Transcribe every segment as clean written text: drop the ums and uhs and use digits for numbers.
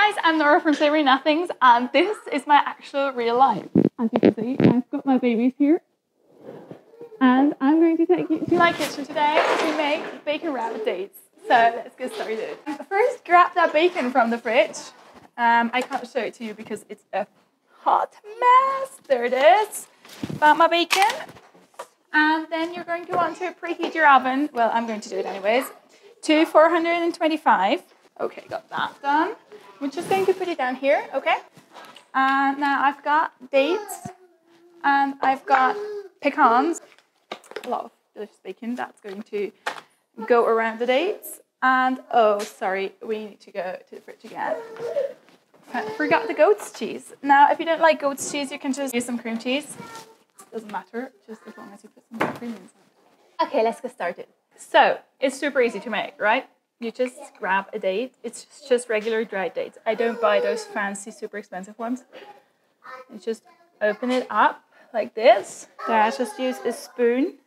guys, I'm Nora from Savory Nothings, and this is my actual real life. As you can see, I've got my babies here, and I'm going to take you to my kitchen today to make bacon rabbit dates. So let's get started. First, grab that bacon from the fridge. I can't show it to you because it's a hot mess. There it is. Found my bacon. And then you're going to want to preheat your oven. Well, I'm going to do it anyways. To 425. Okay, got that done. We're just going to put it down here, okay? And now I've got dates and I've got pecans. A lot of delicious bacon that's going to go around the dates. And oh, sorry, we need to go to the fridge again. I forgot the goat's cheese. Now, if you don't like goat's cheese, you can just use some cream cheese. Doesn't matter, just as long as you put some cream inside. Okay, let's get started. So, it's super easy to make, right? You just grab a date. It's just regular dried dates. I don't buy those fancy, super expensive ones. You just open it up like this. Then I just use a spoon.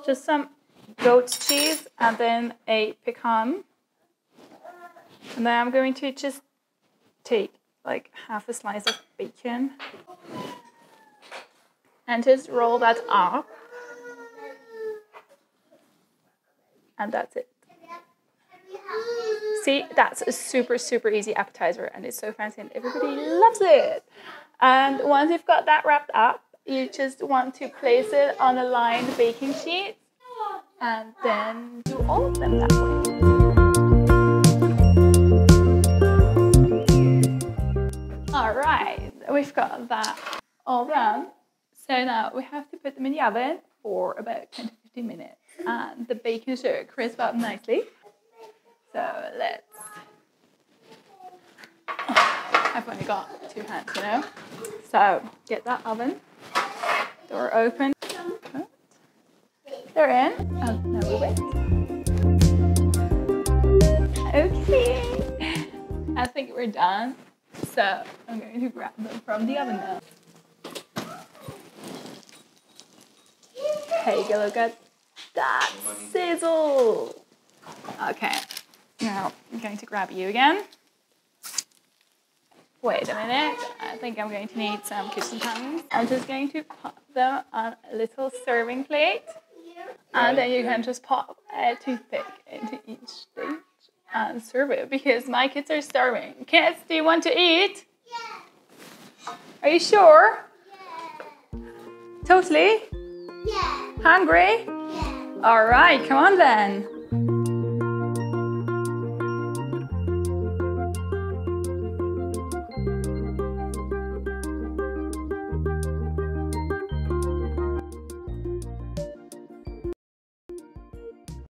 Just some goat's cheese and then a pecan. And then I'm going to just take like half a slice of bacon and just roll that up. And that's it. See, that's a super, super easy appetizer and it's so fancy and everybody loves it. And once you've got that wrapped up, you just want to place it on a lined baking sheet and then do all of them that way. All right, we've got that all done. So now we have to put them in the oven for about 10 to 15 minutes. And the bacon should crisp up nicely. So let's... I've only got 2 hands, you know. So get that oven door open. They're in. And now we wait. Okay. I think we're done. So I'm going to grab them from the oven now. Take a look at that sizzle. Okay. Now I'm going to grab you again. Wait a minute. I think I'm going to need some kitchen tongs. I'm just going to pop them on a little serving plate. And then you can just pop a toothpick into each stage and serve it because my kids are starving. Kids, do you want to eat? Yeah. Are you sure? Yeah. Totally? Yeah. Hungry? Yeah. All right, come on then.